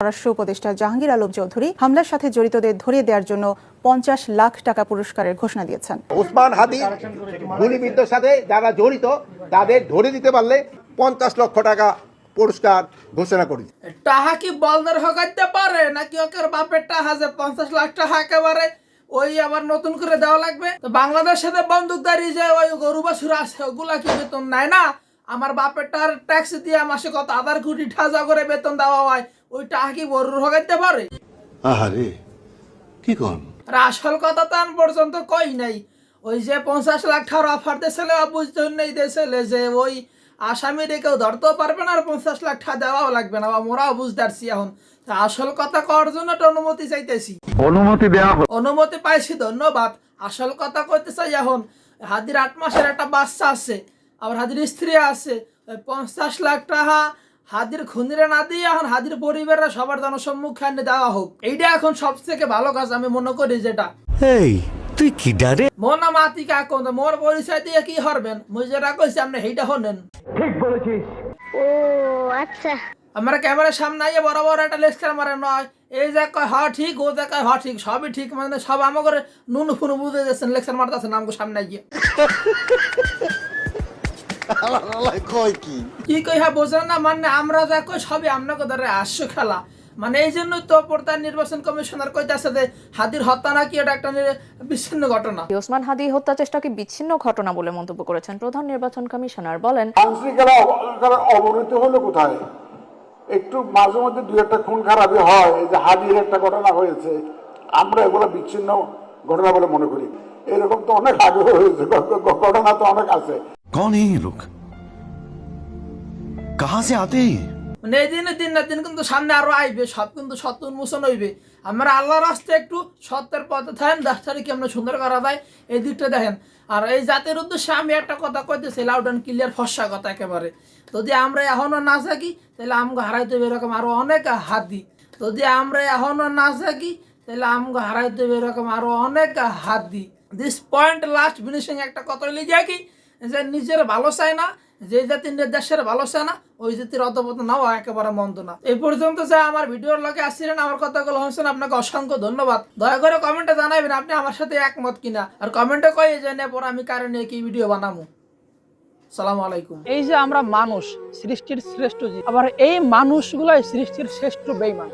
পররাষ্ট্র উপদেষ্টা জাহাঙ্গীর আলম চৌধুরী হামলার সাথে জড়িতদের ধরিয়ে দেওয়ার জন্য 50 লাখ টাকা পুরস্কারের ঘোষণা দিয়েছেন। ওসমান হাদির গুলিবিদ্ধের সাথে যারা জড়িত তাদের ধরে দিতে পারলে 50 লক্ষ টাকা পুরস্কার ঘোষণা করেছে। টাকা কি বলদের হকাইতে পারে নাকি ওকে বাপের টাকা যে 50 লাখ টাকা একেবারে ওই আবার নতুন করে দেওয়া লাগবে? তো বাংলাদেশের সাথে বন্দুকদারি যে ওই গরু বাছুর আছে ওগুলা কি বেতন নেয় না? আমার বাপের টাকার ট্যাক্স দিয়ে মাসে কত 1,000 কোটি টাকা করে বেতন দেওয়া হয়, ওই টাকা কি গরুর হকাইতে পারে? আহারে কি কোন? আর আসল কথা তো আন পর্যন্ত কই নাই। ওই যে 50 লাখ টাকার অফার দিয়েছিল বুঝতে নেই দিয়েছিল যে ওই আসামিরে কেউ ধরতেও পারবে না আর 50 লাখ টাকা দেওয়াও লাগবে না, বা মোরাও বুঝতে পারছি এখন। আসল কথা করার জন্য একটা অনুমতি চাইতেছি, অনুমতি দেওয়া হলো। অনুমতি পাইছি, ধন্যবাদ। আসল কথা কইতে চাই এখন, হাদির 8 মাসের একটা বাচ্চা আছে, আবার হাদির স্ত্রী আছে। 50 লাখ টাকা হাদির খুনিরে না দিয়ে এখন হাদির পরিবারের সবার জনসম্মুখে এনে দেওয়া হোক, এইটা এখন সবথেকে ভালো কাজ আমি মনে করি। যেটা এই তুই কি ডারে মোর নাম আতিকা কোন মোর পরিচয় দিয়ে কি হরবেন মুই যেটা কইছি আপনি সেইটা হনেন। ঠিক বলেছিস। ও আচ্ছা, আমরা ক্যামেরার সামনে আইয়ে বড় বড় একটা লেকচার মারে নয়, এই যে কয় হ ঠিক, ও যে কয় হ ঠিক, সবই ঠিক, মানে সব আমাকে নুনু ফুনু বুঝে যাচ্ছেন, লেকচার মারতেছেন আমাকে সামনে গিয়ে। কি কই হ্যাঁ বোঝেন না, মানে আমরা যা কই সবই আপনাকে ধরে আসছো খেলা। মানে এই জন্য তো প্রধান নির্বাচন কমিশনার কইতাছে যে হাদির হত্যা নাকি এটা একটা বিচ্ছিন্ন ঘটনা। ওসমান হাদি হত্যা চেষ্টাকে বিচ্ছিন্ন ঘটনা বলে মন্তব্য করেছেন প্রধান নির্বাচন কমিশনার। বলেন, আইনশৃঙ্খলা অবনতি হলো কোথায়? একটু মাঝে মধ্যে দুই একটা খুন খারাপি হয়, এই যে হাদির একটা ঘটনা হয়েছে, আমরা এগুলো বিচ্ছিন্ন ঘটনা বলে মনে করি। এরকম তো অনেক আগে হয়েছে, ঘটনা তো অনেক আছে। कौन है ये लोग कहां से आते हैं? মানে এই দিনে দিন না দিন কিন্তু সামনে আরো আইবে, সব কিন্তু সত্য উন্মোচন হইবে। আমরা আল্লাহর রাস্তায় একটু সত্যের পথে থাকেন, 10 তারিখ কেমন সুন্দর করা যায় এই দিকটা দেখেন। আর এই জাতির উদ্দেশ্যে আমি একটা কথা কইতেছি, লাউড অ্যান্ড ক্লিয়ার, ফর্সা কথা একেবারে। যদি আমরা এখনো না থাকি তাহলে আমগো হারাইতে হবে এরকম আরো অনেক হাদি। যদি আমরা এখনো না থাকি তাহলে আমগো হারাইতে হবে এরকম আরো অনেক হাদি। দিস পয়েন্ট লাস্ট ফিনিশিং একটা কথা লিখে কি, যে নিজের ভালো চায় না, যে জাতির দেশের ভালো চায় না, ওই জাতির অধপতন নাও একেবারে মন্দ না। এই পর্যন্ত যে আমার ভিডিওর লগে আসছিলেন, আমার কথাগুলো শুনছেন, আপনাকে অসংখ্য ধন্যবাদ। দয়া করে কমেন্টে জানাবেন আপনি আমার সাথে একমত কিনা, আর কমেন্টে কয়ে জেনে পর আমি কারণে কি ভিডিও বানাবো। সালামু আলাইকুম। এই যে আমরা মানুষ সৃষ্টির শ্রেষ্ঠ জীব, আবার এই মানুষগুলাই সৃষ্টির শ্রেষ্ঠ বেঈমান।